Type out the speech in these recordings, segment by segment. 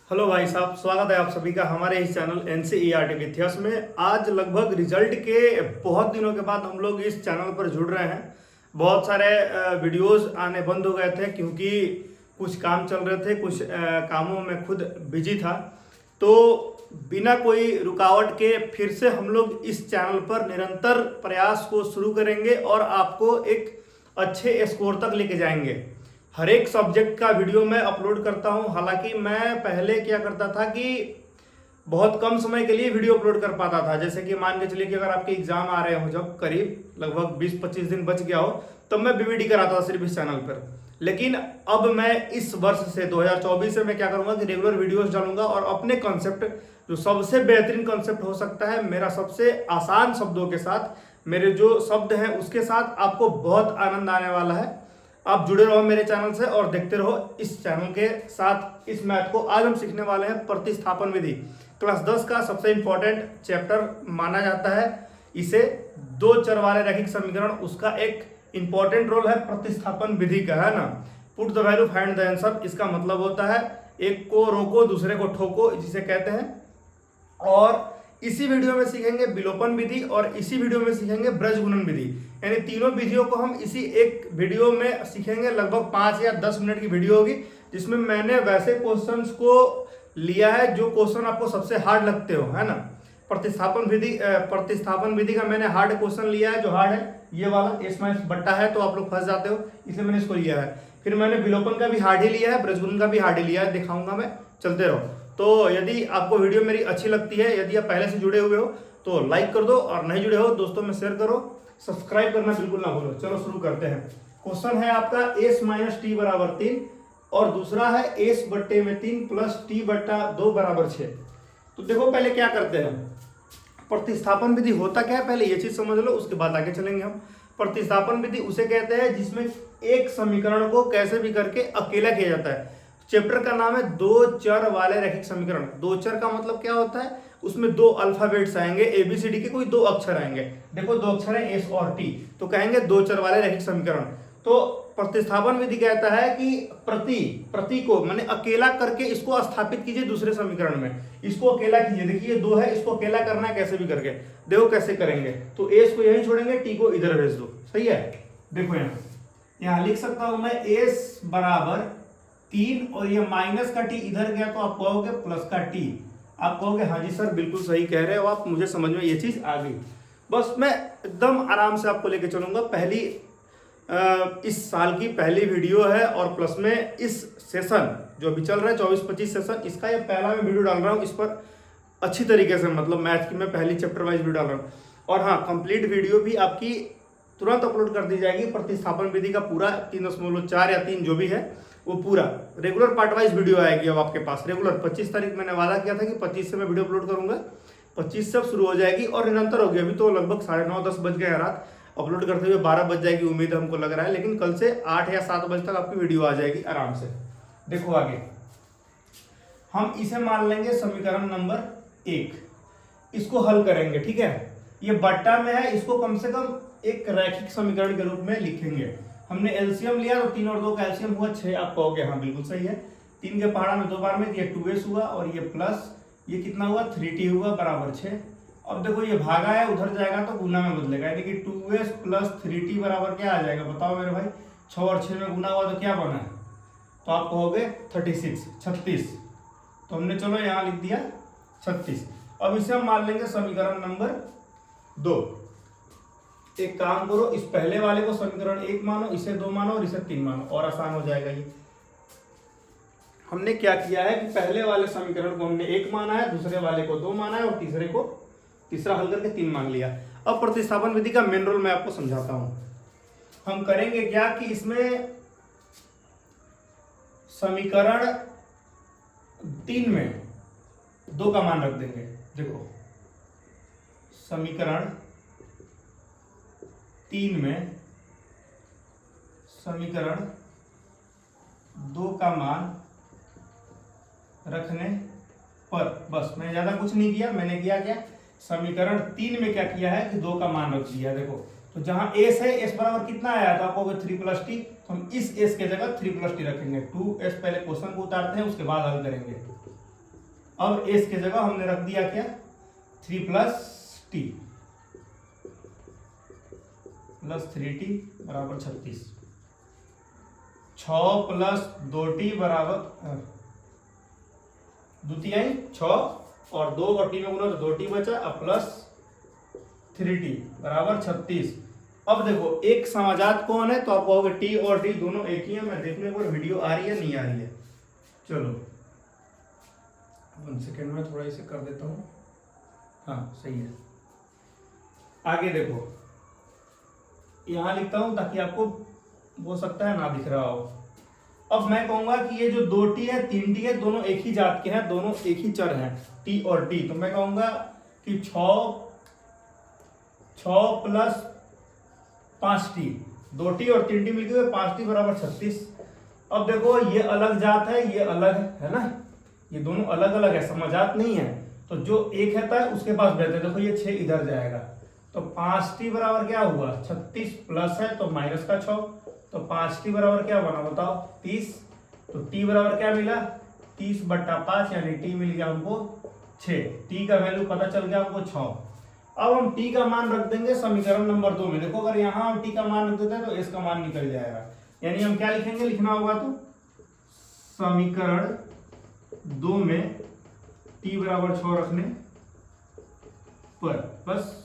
Hello भाई साहब, स्वागत है आप सभी का हमारे इस चैनल NCERT विद यश में। आज लगभग रिजल्ट के बहुत दिनों के बाद हम लोग इस चैनल पर जुड़ रहे हैं। बहुत सारे वीडियोस आने बंद हो गए थे क्योंकि कुछ काम चल रहे थे, कुछ कामों में खुद बिजी था। तो बिना कोई रुकावट के फिर से हम लोग इस चैनल पर निरंतर प्रयास को शुरू करेंगे और आपको एक अच्छे स्कोर तक लेके जाएंगे। हर एक सब्जेक्ट का वीडियो मैं अपलोड करता हूं। हालांकि मैं पहले क्या करता था कि बहुत कम समय के लिए वीडियो अपलोड कर पाता था। जैसे कि मान के चलिए कि अगर आपके एग्जाम आ रहे हो, जब करीब लगभग 20-25 दिन बच गया हो, तब मैं बीवीडी कराता था सिर्फ इस चैनल पर। लेकिन अब मैं इस वर्ष से 2024 से मैं क्या करूंगा कि रेगुलर वीडियोस डालूंगा और अपने कॉन्सेप्ट, जो सबसे बेहतरीन कॉन्सेप्ट हो सकता है, मेरा सबसे आसान शब्दों के साथ, मेरे जो शब्द हैं उसके साथ आपको बहुत आनंद आने वाला है। आप जुड़े रहो मेरे चैनल से और देखते रहो इस चैनल के साथ इस मैथ को। आज हम सीखने वाले हैं प्रतिस्थापन विधि। क्लास 10 का सबसे इंपॉर्टेंट चैप्टर माना जाता है इसे। दो चर वाले रैखिक समीकरण, उसका एक इंपॉर्टेंट रोल है प्रतिस्थापन विधि का, है ना। Put the value find the answer, इसका मतलब होता है एक को रोको दूसरे को ठोको, जिसे कहते हैं। और इसी वीडियो में सीखेंगे विलोपन विधि और इसी वीडियो में सीखेंगे ब्रज गुणन विधि। यानी तीनों विधियों को हम इसी एक वीडियो में सीखेंगे। लगभग 5 या 10 मिनट की वीडियो होगी, जिसमें मैंने वैसे क्वेश्चंस को लिया है जो क्वेश्चन आपको सबसे हार्ड लगते हो, है ना। प्रतिस्थापन विधि का मैंने हार्ड क्वेश्चन लिया है। जो हार्ड है ये वाला, इसमें बट्टा है तो आप लोग फंस जाते हो, इसलिए मैंने इसको लिया है। फिर मैंने विलोपन का भी हार्ड ही लिया है, ब्रज गुणन का भी हार्ड ही लिया है, दिखाऊंगा मैं। चलते रहो। तो यदि आपको वीडियो मेरी अच्छी लगती है, यदि आप पहले से जुड़े हुए हो तो लाइक कर दो, और नहीं जुड़े हो दोस्तों में शेयर करो, सब्सक्राइब करना बिल्कुल ना भूलो। चलो शुरू करते हैं। क्वेश्चन है आपका s - t बराबर 3 और दूसरा है s बट्टे में 3 प्लस t बट्टा 2 बराबर 6। तो देखो पहले क्या करते हैं, प्रतिस्थापन विधि होता क्या है पहले ये चीज समझ लो, उसके बाद आगे चलेंगे हम। प्रतिस्थापन विधि उसे कहते हैं जिसमें एक समीकरण को कैसे भी करके अकेला किया जाता है। चैप्टर का नाम है दो चर वाले रैखिक समीकरण। दो चर का मतलब क्या होता है, उसमें दो अल्फाबेट्स आएंगे, ABCD के कोई दो अक्षर आएंगे। देखो दो अक्षर है S और T, तो कहेंगे दो चर वाले रैखिक समीकरण। तो प्रतिस्थापन विधि कहता है कि प्रति को मैंने अकेला करके इसको स्थापित कीजिए दूसरे समीकरण में। इसको अकेला कीजिए, देखिए दो है, इसको अकेला करना है कैसे भी करके। देखो कैसे करेंगे, तो S को यहीं छोड़ेंगे, T को इधर भेज दो। सही है, देखो यहाँ लिख सकता हूं मैं S बराबर 3 और ये माइनस का t इधर गया तो आप कहोगे प्लस का t। आप कहोगे हाँ जी सर बिल्कुल सही कह रहे हो आप, मुझे समझ में ये चीज आ गई। बस मैं एकदम आराम से आपको लेके चलूंगा। पहली इस साल की पहली वीडियो है और प्लस में इस सेशन जो अभी चल रहा है 24-25 सेशन, इसका ये पहला मैं वीडियो डाल रहा हूँ। इस पर अच्छी तरीके से मतलब मैथ की मैं पहली चैप्टर वाइज वीडियो डाल रहा हूँ। और हाँ, कंप्लीट वीडियो भी आपकी तुरंत अपलोड कर दी जाएगी। प्रतिस्थापन विधि का पूरा 3.4 या 3 जो भी है वो पूरा रेगुलर पार्ट वाइज वीडियो आएगी अब आपके पास। रेगुलर 25 तारीख मैंने वादा किया था कि 25 से मैं वीडियो अपलोड करूंगा। 25 से अब शुरू हो जाएगी और निरंतर होगी। अभी तो लगभग 9:30-10 बज गए रात, अपलोड करते हुए 12 बज जाएगी उम्मीद हमको लग रहा है। लेकिन कल से 8 या 7 बजे तक आपकी वीडियो आ जाएगी आराम से। देखो आगे हम इसे मान लेंगे समीकरण नंबर 1, इसको हल करेंगे। ठीक है, ये बट्टा में है, इसको कम से कम एक रैखिक समीकरण के रूप में लिखेंगे। हमने एलसीएम लिया तो 3 और 2 का एलसीएम हुआ 6। आप कहोगे हाँ बिल्कुल सही है। 3 के पहाड़ा में 2 बार में ये 2s हुआ और ये प्लस ये कितना हुआ 3t हुआ बराबर 6। अब देखो ये भागा है, उधर जाएगा तो गुना में बदलेगा, यानी कि 2s प्लस 3t बराबर क्या आ जाएगा बताओ मेरे भाई। 6 और 6 में गुना हुआ तो क्या बना है, तो आप कहोगे 36। तो हमने चलो यहाँ लिख दिया 36। अब इसे हम मान लेंगे समीकरण नंबर 2। एक काम करो, इस पहले वाले को समीकरण 1 मानो, इसे 2 मानो और इसे 3 मानो, और आसान हो जाएगा ये। हमने क्या किया है कि पहले वाले समीकरण को हमने 1 माना है, दूसरे वाले को 2 माना है और तीसरे को तीसरा हल करके 3 मान लिया। अब प्रतिस्थापन विधि का मेन रोल मैं आपको समझाता हूं। हम करेंगे क्या कि इसमें समीकरण 3 में 2 का मान रख देंगे। देखो समीकरण 3 में समीकरण 2 का मान रखने पर, बस मैंने ज्यादा कुछ नहीं किया। मैंने किया क्या, समीकरण 3 में क्या किया है कि 2 का मान रख दिया। देखो तो जहां s है, s बराबर कितना आया तो आपको 3 + t, तो हम इस s के जगह 3 + t रखेंगे। 2s पहले क्वेश्चन को उतारते हैं, उसके बाद हल करेंगे। अब एस की जगह हमने रख दिया क्या 3 प्लस टी प्लस 3t बराबर 36। 6 प्लस 2t बराबर द्वितीय 6 और 2 और टी में गुना तो 2t बचा, अब प्लस 3t बराबर 36। अब देखो एक समाजात कौन है, तो आप कहोगे टी और टी दोनों एक ही है। मैं देखने को वीडियो आ रही है नहीं आ रही है, चलो 1 सेकेंड में थोड़ा इसे कर देता हूँ। हाँ सही है। आगे देखो यहां लिखता हूं ताकि आपको हो सकता है ना दिख रहा हो। अब मैं कहूंगा कि ये जो 2t है 3t है दोनों एक ही जात के हैं, दोनों एक ही चर हैं t और t। तो मैं कहूंगा कि 6 प्लस 5t 2t और 3t मिलके हुए 5t बराबर 36। अब देखो ये अलग जात है ये अलग है ना, ये दोनों अलग अलग है समजात नहीं है। तो जो एक रहता है उसके पास बैठते, देखो ये 6 इधर जाएगा तो 5t बराबर क्या हुआ 36 प्लस है तो माइनस का 6, तो 5t बराबर क्या बना बताओ 30। तो t बराबर क्या मिला 30/5 यानी t मिल गया हमको 6। t का वैल्यू पता चल गया हमको 6। अब हम t का मान रख देंगे समीकरण नंबर 2 में। देखो अगर यहाँ हम t का मान रख देते हैं तो s का मान निकल जाएगा, यानी हम क्या लिखेंगे, लिखना होगा तो समीकरण 2 में t बराबर 6 रखने पर बस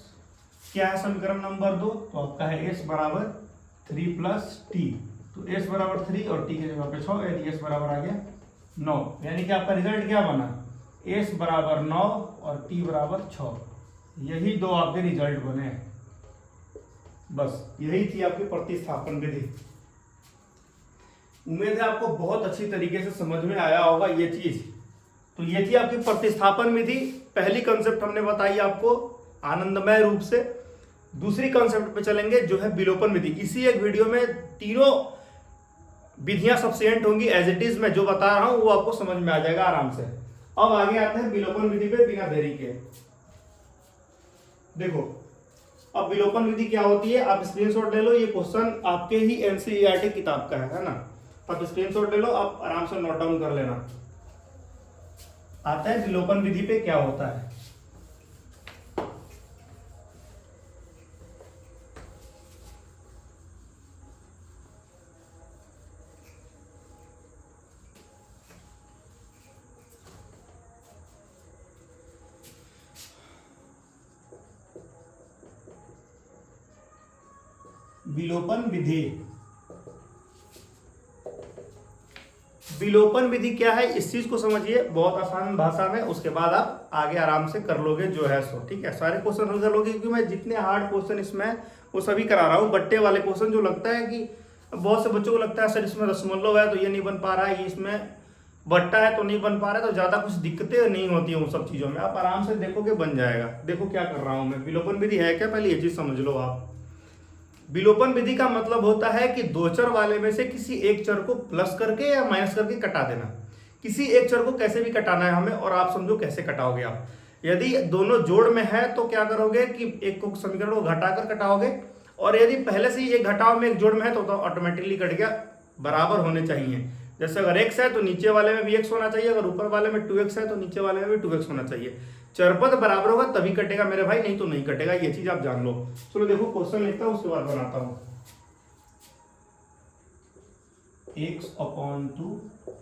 क्या है समीकरण नंबर 2, तो आपका है s बराबर 3 प्लस t। तो s बराबर 3 और t की जगह पे 6 यानी s बराबर आ गया 9। यानी कि आपका रिजल्ट क्या बना s बराबर 9 और t बराबर 6। यही दो आपके रिजल्ट बने। बस यही थी आपकी प्रतिस्थापन विधि। उम्मीद है आपको बहुत अच्छी तरीके से समझ में आया होगा ये चीज। तो ये थी आपकी प्रतिस्थापन विधि। पहली कंसेप्ट हमने बताई आपको आनंदमय रूप से। दूसरी कंसेप्ट पे चलेंगे जो है विलोपन विधि। इसी एक वीडियो में तीनों विधियां सफिशिएंट होंगी, एज इट इज मैं जो बता रहा हूं वो आपको समझ में आ जाएगा आराम से। अब आगे आते हैं विलोपन विधि पे बिना देरी के। देखो अब विलोपन विधि क्या होती है, आप स्क्रीनशॉट ले लो, ये क्वेश्चन आपके ही एनसीईआरटी किताब का है ना। आप स्क्रीनशॉट ले लो, आप आराम से नोट डाउन कर लेना। आता है विलोपन विधि पे क्या होता है। विलोपन विधि, विलोपन विधि क्या है इस चीज को समझिए बहुत आसान भाषा में, उसके बाद आप आगे आराम से कर लोगे जो है सो। ठीक है, सारे क्वेश्चन हल कर लोगे क्योंकि मैं जितने हार्ड क्वेश्चन इसमें वो सभी करा रहा हूँ। बट्टे वाले क्वेश्चन जो लगता है कि बहुत से बच्चों को लगता है सर इसमें दशमलव है तो ये नहीं बन पा रहा है, ये इसमें बट्टा है तो नहीं बन पा रहा है, तो ज्यादा कुछ दिक्कतें नहीं होती है उन सब चीजों में। आप आराम से देखोगे बन जाएगा। देखो क्या कर रहा हूं मैं, विलोपन विधि है क्या, पहले ये चीज समझ लो आप। विलोपन विधि का मतलब होता है कि दो चर वाले में से किसी एक चर को प्लस करके या माइनस करके कटा देना। किसी एक चर को कैसे भी कटाना है हमें, और आप समझो कैसे कटाओगे आप। यदि दोनों जोड़ में है तो क्या करोगे कि एक को समीकरण को घटाकर कटाओगे, और यदि पहले से ही एक घटाव में एक जोड़ में है तो ऑटोमेटिकली कट गया, बराबर होने चाहिए। जैसे अगर x है तो नीचे वाले में भी x होना चाहिए, अगर ऊपर वाले में 2x है तो नीचे वाले में भी 2x होना चाहिए। चरपद बराबर होगा तभी कटेगा मेरे भाई, नहीं तो नहीं कटेगा, ये चीज आप जान लो। चलो देखो क्वेश्चन लिखता हूं उसके बाद बनाता हूं। x/2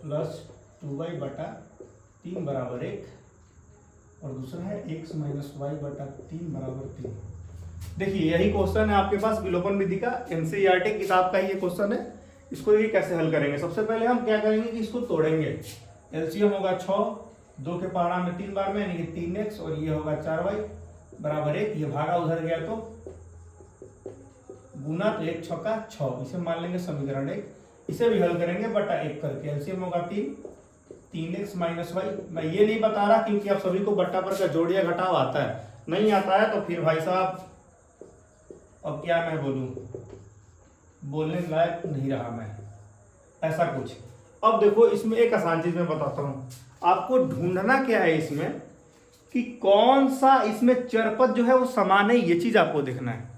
प्लस 2y/3 बराबर 1 और दूसरा है x - y/3 बराबर 3। देखिए यही क्वेश्चन है आपके पास विलोपन विधि का, एनसीईआरटी किताब का ये क्वेश्चन है। इसको ये कैसे हल करेंगे, सबसे पहले हम क्या करेंगे कि इसको तोड़ेंगे। एलसीएम होगा 6, 2 के पहाड़ा में 3 बार में यानी कि 3x, और ये होगा 4y बराबर 1। ये भागा उधर गया तो गुना, तो 1 छक्का 6, इसे मान लेंगे समीकरण 1। इसे भी हल करेंगे बटा 1 करके। एलसीएम होगा 3x - y। मैं ये नहीं बता रहा क्योंकि आप सभी को बट्टा पर का जोड़ या घटाव आता है, नहीं आता है तो फिर भाई साहब अब क्या मैं बोलूं, बोलने लायक नहीं रहा मैं, ऐसा कुछ। अब देखो इसमें एक आसान चीज मैं बताता हूं आपको, ढूंढना क्या है इसमें कि कौन सा इसमें चरपद जो है वो समान है, ये चीज आपको देखना है।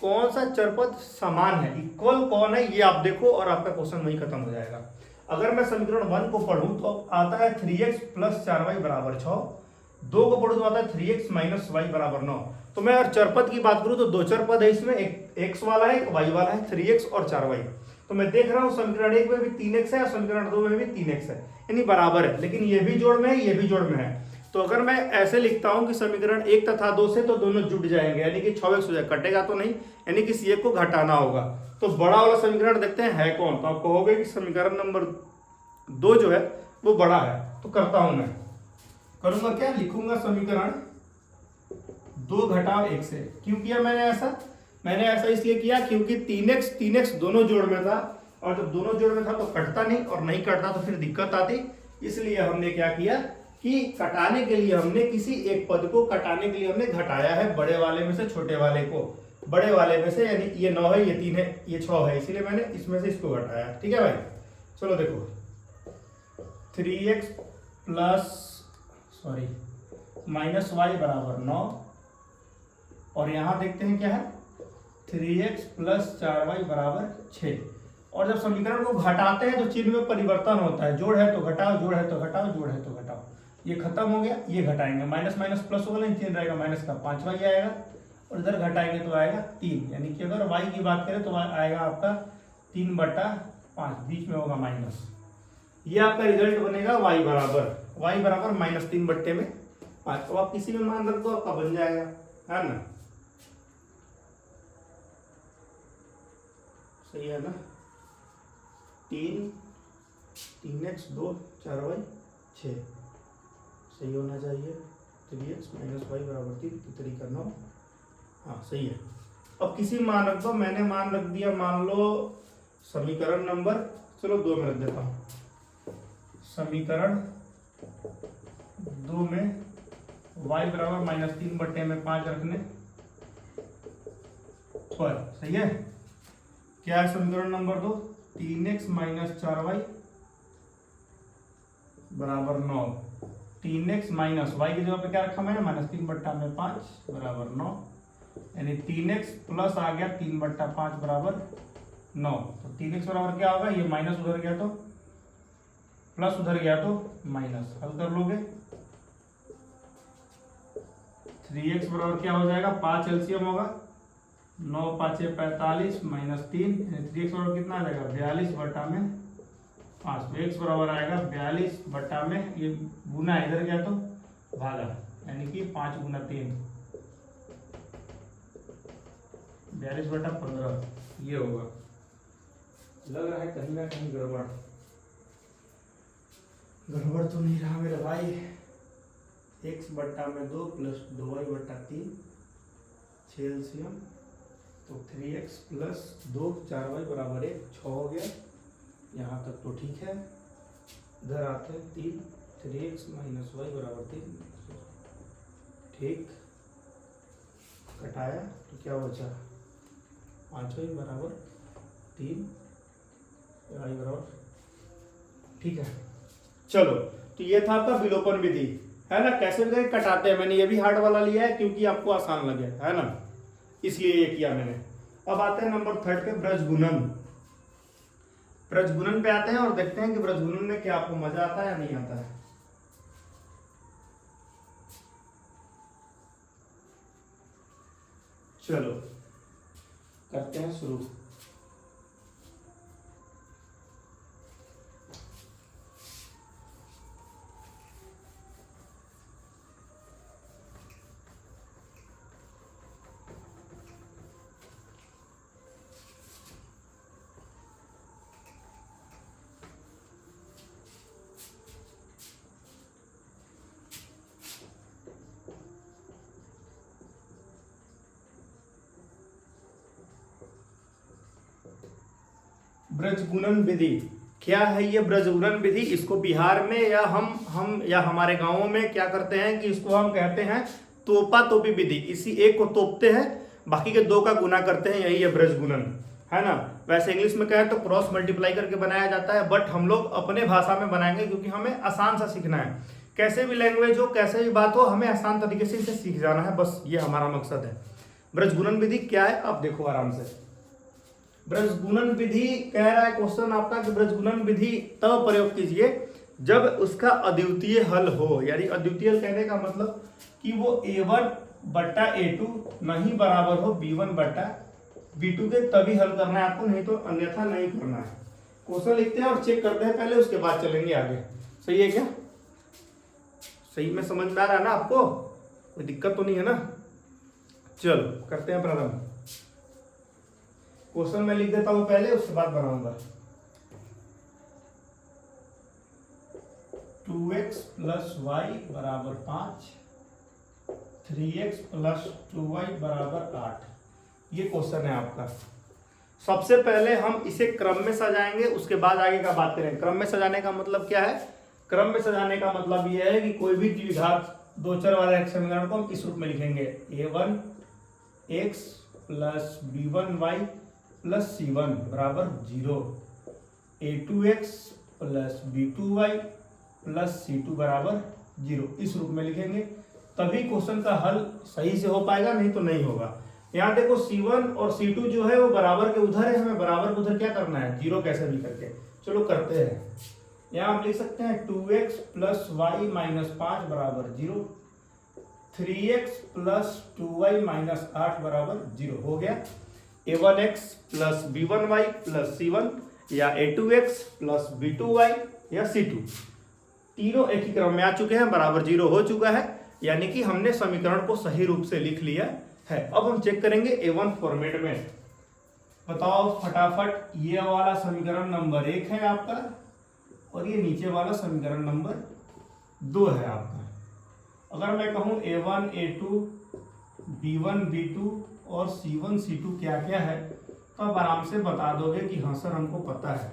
कौन सा चरपद समान है, इक्वल कौन है, ये आप देखो और आपका क्वेश्चन वही खत्म हो जाएगा। अगर मैं समीकरण 1 को पढ़ूं तो आता है 3x प्लस 4y बराबर 6। 2 को पढ़ूं तो आता है 3x माइनस वाई बराबर 9। तो मैं अगर चरपद की बात करूं तो दो चरपद है इसमें, एक x वाला है एक y वाला है, 3x और 4y। तो मैं देख रहा हूं समीकरण 1 में भी 3x है और समीकरण 2 में भी 3x है, यानी बराबर है, लेकिन ये भी जोड़ में है ये भी जोड़ में है। तो अगर मैं ऐसे लिखता हूं कि समीकरण 1 तथा 2 से तो दोनों जुड़ जाएंगे, यानी कि 6x हो जाएगा, कटेगा तो नहीं, यानी कि सी को घटाना होगा। तो बड़ा वाला समीकरण देखते हैं है कौन। तो आप कहोगे कि समीकरण नंबर 2 जो है वो बड़ा है। तो करता हूं मैं, करूंगा क्या, लिखूंगा समीकरण 2 घटाव 1 से। क्यों किया मैंने ऐसा इसलिए किया क्योंकि 3x दोनों जोड़ में था, और जब दोनों जोड़ में था तो कटता नहीं, और नहीं कटता तो फिर दिक्कत आती। इसलिए हमने क्या किया कि कटाने के लिए हमने किसी एक पद को कटाने के लिए हमने घटाया है बड़े वाले में से छोटे वाले को, बड़े वाले में से, यानी ये 9 है, ये 3 है, ये 6 है, इसीलिए मैंने इसमें से इसको घटाया। ठीक है भाई, चलो देखो 3x माइनस वाई बराबर 9, और यहां देखते हैं क्या है 3x प्लस 4y बराबर 6। और जब समीकरण को घटाते हैं तो चिन्ह में परिवर्तन होता है, जोड़ है तो घटाओ, जोड़ है तो घटाओ, जोड़ है तो घटाओ। ये खत्म हो गया, ये घटाएंगे, माइनस माइनस प्लस होगा, चिन्ह रहेगा माइनस का, 5y आएगा, और इधर घटाएंगे तो आएगा 3, यानी कि अगर y की बात करें तो आएगा आपका 3/5, बीच में होगा माइनस। ये आपका रिजल्ट बनेगा y बराबर माइनस 3/5। तो आप किसी में मान रख दो, आपका बन जाएगा, है ना, सही है ना। 3x 2 4y 6 सही होना चाहिए। 3x माइनस वाई बराबर 3 तरीका 9, हाँ सही है। अब किसी मान रख दो, मैंने मान रख दिया, मान लो समीकरण नंबर, चलो 2 में रख देता हूँ। समीकरण 2 में y बराबर माइनस 3/5 रखने पर, सही है। क्या है समीकरण नंबर 2, 3x माइनस 4y बराबर 9। 3x माइनस वाई की जगह पे क्या रखा मैंने, माइनस 3/5 बराबर 9, यानी 3x प्लस आ गया 3/5 बराबर 9। तो 3x बराबर क्या होगा, ये माइनस उधर गया तो प्लस, उधर गया तो माइनस, हल कर लोगे। 3x बराबर क्या हो जाएगा, 5 एलसीएम होगा, 9 5 45 माइनस 3, 3x बराबर कितना आ जाएगा 42/5। तो x बराबर आएगा 42/, ये गुना इधर गया तो भागा, यानी कि 5 गुना 3 42/15 ये होगा। लग रहा है कहीं ना कहीं गड़बड़ तो नहीं रहा मेरे भाई। x/2 प्लस 2y/3 6 एलसीएम, तो 3x प्लस 2 4y बराबर 1 6 हो गया। यहाँ तक तो ठीक है, इधर आते हैं 3x माइनस वाई बराबर 3, ठीक, कटाया तो क्या बचा 5y बराबर 3, y बराबर, ठीक है। चलो, तो ये था आपका विलोपन विधि, है ना, कैसे भी कटाते हैं। मैंने ये भी हार्ड वाला लिया है क्योंकि आपको आसान लगे, है ना, इसलिए ये किया मैंने। अब आते हैं नंबर 3 पे, ब्रजगुणन। ब्रजगुणन पे आते हैं और देखते हैं कि ब्रजगुणन में क्या आपको मजा आता है या नहीं आता है। चलो करते हैं शुरू। ब्रजगुणन विधि क्या है? ये ब्रजगुणन विधि, इसको बिहार में या हम या हमारे गांवों में क्या करते हैं कि इसको हम कहते हैं तोपा तोपी विधि। इसी एक को तोपते हैं, बाकी के 2 का गुना करते हैं, यही है ब्रजगुणन, है ना। वैसे इंग्लिश में कहें तो क्रॉस मल्टीप्लाई करके बनाया जाता है, बट हम लोग अपने भाषा में बनाएंगे क्योंकि हमें आसान सा सीखना है। कैसे भी लैंग्वेज हो, कैसे भी बात हो, हमें आसान तरीके से इसे सीख जाना है, बस ये हमारा मकसद है। ब्रजगुणन विधि क्या है आप देखो आराम से। ब्रजगुणन विधि कह रहा है क्वेश्चन आपका कि ब्रजगुणन विधि तब प्रयोग कीजिए जब उसका अद्वितीय हल हो, यानी अद्वितीय हल कहने का मतलब कि वो a1 बट्टा a2 नहीं बराबर हो b1 बट्टा b2 के, तभी हल करना है आपको, नहीं तो अन्यथा नहीं करना है। क्वेश्चन लिखते हैं और चेक करते हैं पहले, उसके बाद चलेंगे आगे। सही है क्या? सही में समझ में आ रहा है ना आपको? कोई दिक्कत तो नहीं है ना? चलो करते हैं प्रथम क्वेश्चन। मैं लिख देता हूं पहले, उसके बाद बनाऊंगा। 2x प्लस वाई बराबर 5, 3x प्लस 2y बराबर 8, ये क्वेश्चन है आपका। सबसे पहले हम इसे क्रम में सजाएंगे, उसके बाद आगे का बात करेंगे। क्रम में सजाने का मतलब क्या है? क्रम में सजाने का मतलब यह है कि कोई भी द्विघात दो चर वाले एक समीकरण को हम इस रूप में लिखेंगे, a1x plus b1y plus c1 बराबर 0, a2x plus b2y plus c2 बराबर 0, इस रूप में लिखेंगे, तभी क्वेश्चन का हल सही से हो पाएगा, नहीं तो नहीं होगा। यहाँ देखो c1 और c2 जो है वो बराबर के उधर है, हमें बराबर के उधर क्या करना है? 0 कैसे भी करके। चलो करते हैं। यहाँ हम लिख सकते हैं 2x प्लस वाई माइनस 5 बराबर 0, 3x प्लस 2y माइनस 8 बराबर 0 हो गया। a1x plus b1y plus c1 या a2x प्लस b2y या c2, तीनों एक ही क्रम में आ चुके हैं, बराबर 0 हो चुका है, यानी कि हमने समीकरण को सही रूप से लिख लिया है। अब हम चेक करेंगे a1 फॉर्मेट में। बताओ फटाफट, ये वाला समीकरण नंबर 1 है आपका और ये नीचे वाला समीकरण नंबर 2 है आपका। अगर मैं कहूं a1 a2 b1 b2 और c1 c2 क्या क्या है, तो आप आराम से बता दोगे कि हाँ सर हमको पता है।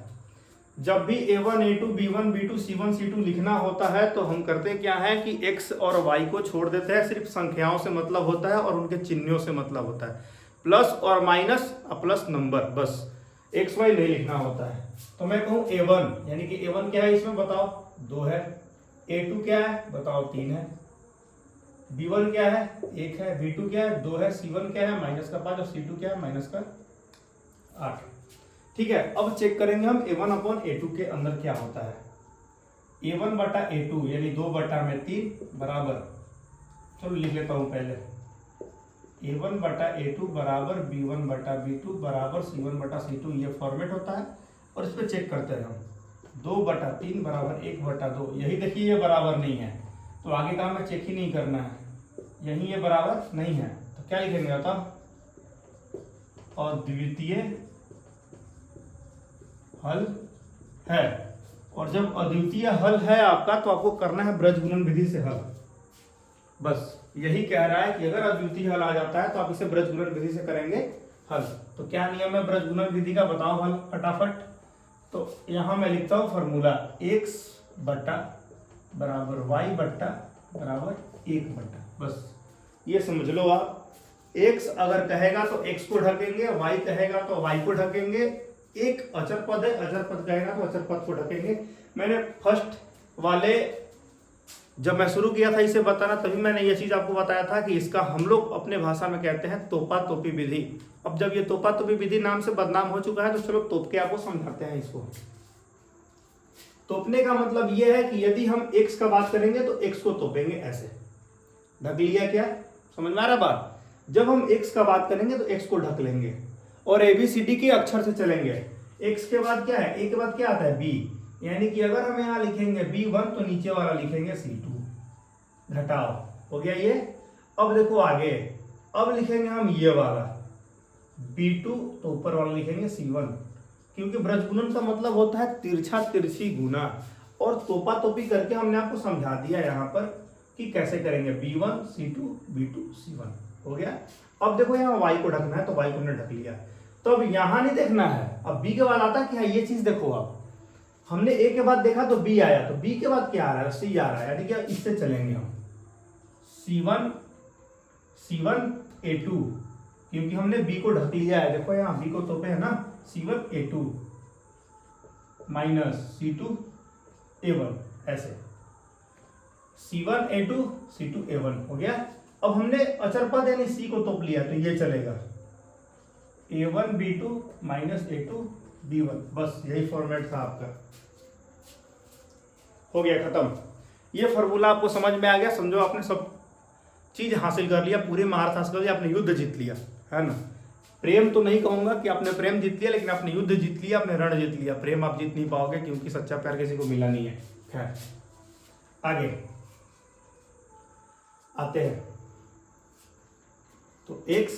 जब भी a1 a2 b1 b2 c1 c2 लिखना होता है तो हम करते क्या है कि x और y को छोड़ देते हैं, सिर्फ संख्याओं से मतलब होता है और उनके चिन्हों से मतलब होता है, प्लस और माइनस और प्लस नंबर, बस एक्स वाई नहीं लिखना होता है। तो मैं कहूँ a1, यानी कि a1 क्या है इसमें बताओ? 2 है। a2 क्या है बताओ? 3 है। b1 क्या है? 1 है। b2 क्या है? 2 है। c1 क्या है? माइनस का 5 और c2 क्या है? माइनस का 8। ठीक है, अब चेक करेंगे हम a1 अपॉन a2 के अंदर क्या होता है। a1 बटा a2 यानी 2 बटा में 3 बराबर, चलो लिख लेता हूँ पहले, a1 बटा a2 बराबर b1 बटा b2 बराबर c1 बटा c2, ये फॉर्मेट होता है। और इस पर चेक करते हैं हम, 2 बटा 3 बराबर 1 बटा 2, यही देखिए ये बराबर नहीं है, तो आगे का हमें चेक ही नहीं करना है, यही ये बराबर नहीं है, तो क्या लिखेंगे बताओ? अद्वितीय हल है। और जब अद्वितीय हल है आपका तो आपको करना है ब्रजगुणन विधि से हल, बस यही कह रहा है कि अगर अद्वितीय हल आ जाता है तो आप इसे ब्रजगुणन विधि से करेंगे हल। तो क्या नियम है ब्रजगुणन विधि का, बताओ हल फटाफट। तो यहां मैं लिखता हूं फॉर्मूला, x बट्टा बराबर y बट्टा बराबर 1 बट्टा, बस ये समझ लो आप। x अगर कहेगा तो x को ढकेंगे, y कहेगा तो y को ढकेंगे, एक अचर पद है, अचर पद कहेगा तो अचर पद को ढकेंगे। मैंने फर्स्ट वाले जब मैं शुरू किया था इसे बताना, तभी मैंने ये चीज आपको बताया था कि इसका हम लोग अपने भाषा में कहते हैं तोपा तोपी विधि। अब जब ये तोपा तोपी विधि नाम से बदनाम हो चुका है तो चलो तोप के आपको समझाते हैं इसको। तोपने का मतलब ये है कि यदि हम x का बात करेंगे तो x को तोपेंगे ऐसे, ढक लिया, क्या समझ में आ रहा बात? जब हम x का बात करेंगे तो x को ढक लेंगे और ABCD के अक्षर से चलेंगे। x के बाद क्या है? a के बाद क्या आता है? b, यानी कि अगर हम यहाँ लिखेंगे b1 तो नीचे वाला लिखेंगे c2, घटाओ, हो गया ये। अब देखो आगे, अब लिखेंगे हम ये वाला b2 तो ऊपर वाला लिखेंगे c1, क्योंकि ब्रजगुणन का मतलब होता है तिरछा तिरछी गुना, और तोपा तोपी करके हमने आपको समझा दिया यहाँ पर कि कैसे करेंगे, b1 c2 b2 c1, हो गया। अब देखो यहाँ y को ढकना है तो y को हमने ढक लिया, तो अब यहाँ नहीं देखना है, अब b के बाद आता है कि हाँ ये चीज देखो, अब हमने a के बाद देखा तो b आया, तो b के बाद क्या आ रहा है? c आ रहा है, यानी कि इससे चलेंगे हम c1 a2, क्योंकि हमने b को ढक लिया है, देखो यहाँ b को तोपे है ना, c1 a2 minus c2 a1, ऐसे c1 a2 c2 a1 हो गया। अब हमने अचर पद यानी c को तोप लिया तो ये चलेगा, A1B2 माइनस A2B1, बस यही फॉर्मेट था आपका, हो गया खत्म। ये फार्मूला आपको समझ में आ गया, समझो आपने सब चीज हासिल कर लिया, पूरे महारत हासिल कर लिया, आपने युद्ध जीत लिया, है ना। प्रेम तो नहीं कहूंगा कि आपने प्रेम जीत लिया, लेकिन आपने युद्ध जीत लिया, आपने रण जीत लिया। प्रेम आप जीत नहीं पाओगे क्योंकि सच्चा प्यार किसी को मिला नहीं है। खैर आगे आते हैं, तो x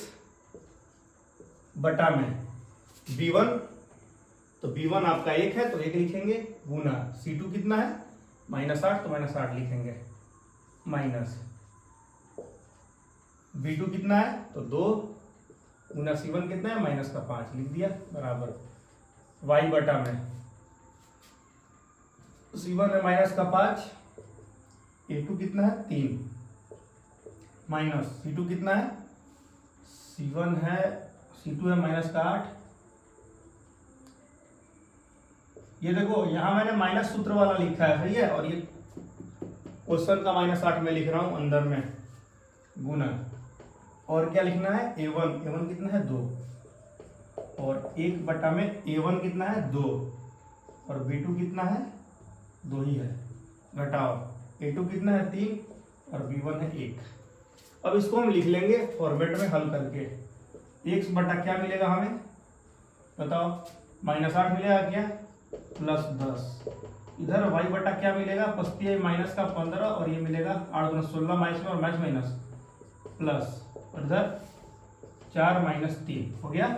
बटा में b1, तो b1 आपका 1 है तो 1 लिखेंगे, गुना c2 कितना है -8, तो -8 लिखेंगे, माइनस b2 कितना है तो 2, गुना c1 कितना है -5 लिख दिया, बराबर y बटा में c1 है -5, a2 कितना है 3, माइनस c2 कितना है, c1 है c2 है -8। ये देखो यहाँ मैंने माइनस सूत्र वाला लिखा है, सही है, और ये क्वेश्चन का -8 में लिख रहा हूं अंदर में, गुना, और क्या लिखना है a1 कितना है 2, और 1 बटा में a1 कितना है 2, और b2 कितना है 2 ही है, घटाओ a2 कितना है 3, और b1 है 1। अब इसको हम लिख लेंगे फॉर्मेट में हल करके, x बटा क्या मिलेगा हमें बताओ, -8 मिलेगा क्या, +10, इधर y बटा क्या मिलेगा, पस्ती है माइनस का 15, और ये मिलेगा 8 × 16 माइनस में, और माइनस प्लस, और इधर 4 - 3 हो गया।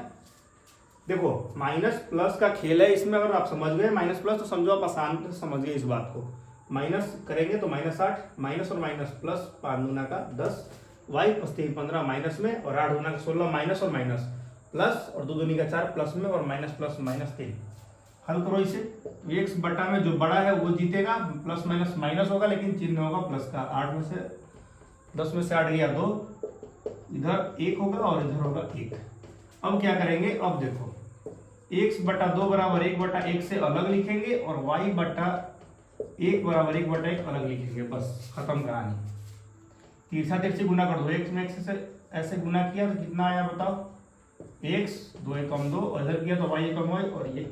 देखो माइनस प्लस का खेल है इसमें, अगर आप समझ गए माइनस प्लस तो समझो आप आसान से समझ गए इस बात को। माइनस करेंगे तो -8, माइनस और माइनस प्लस, 5 दूना का 10, y पस्ती 15 माइनस में, और 8 दूना का 16 माइनस और माइनस प्लस, और 2 दूनी का 4 प्लस में, और माइनस प्लस -3। हल करो इसे, x बटा में जो बड़ा है वो जीतेगा, प्लस माइनस माइनस होगा लेकिन चिन्ह होगा प्लस का। 8 में से 10 में से 8 गया 2, इधर 1 होगा और इधर होगा 1। अब क्या करेंगे, अब देखो x बटा 2 बराबर 1 बटा 1 से अलग लिखेंगे, और y बटा 1 बराबर 1 बटा 1 अलग लिखेंगे, बस खत्म कहानी। तिरछा तिरछी से गुना कर दो, x में x से ऐसे गुना किया तो कितना आया बताओ, x 2 = 2, और इधर किया तो y = y, और ये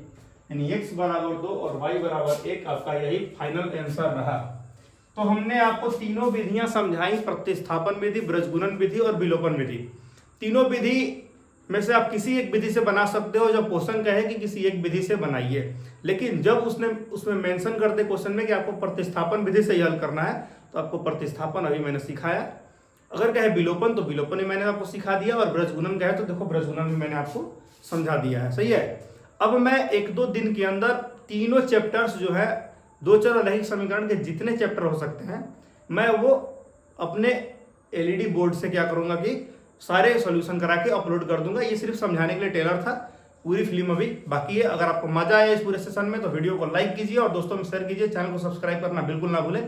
यानी x बराबर 2 और y बराबर 1, आपका यही फाइनल आंसर रहा। तो हमने आपको तीनों विधियां समझाई, प्रतिस्थापन विधि, ब्रजगुणन विधि और विलोपन विधि। तीनों विधि में से आप किसी एक विधि से बना सकते हो, जब क्वेश्चन कहे कि किसी एक विधि से बनाइए, लेकिन जब उसमें मेंशन कर दे क्वेश्चन में कि आपको प्रतिस्थापन विधि से हल करना है, तो आपको प्रतिस्थापन अभी मैंने सिखाया। अगर कहे विलोपन तो विलोपन ही मैंने आपको सिखा दिया, और ब्रजगुणन कहे तो देखो ब्रजगुणन भी मैंने आपको समझा दिया है, सही है। अब मैं 1-2 दिन के अंदर तीनों चैप्टर्स जो है, दो चर रैखिक समीकरण के जितने चैप्टर हो सकते हैं, मैं वो अपने एलईडी बोर्ड से क्या करूंगा कि सारे सॉल्यूशन करा के अपलोड कर दूंगा। ये सिर्फ समझाने के लिए टेलर था, पूरी फिल्म अभी बाकी है। अगर आपको मजा आया इस पूरे सेशन में तो वीडियो को लाइक कीजिए और दोस्तों में शेयर कीजिए, चैनल को सब्सक्राइब करना बिल्कुल ना भूलें।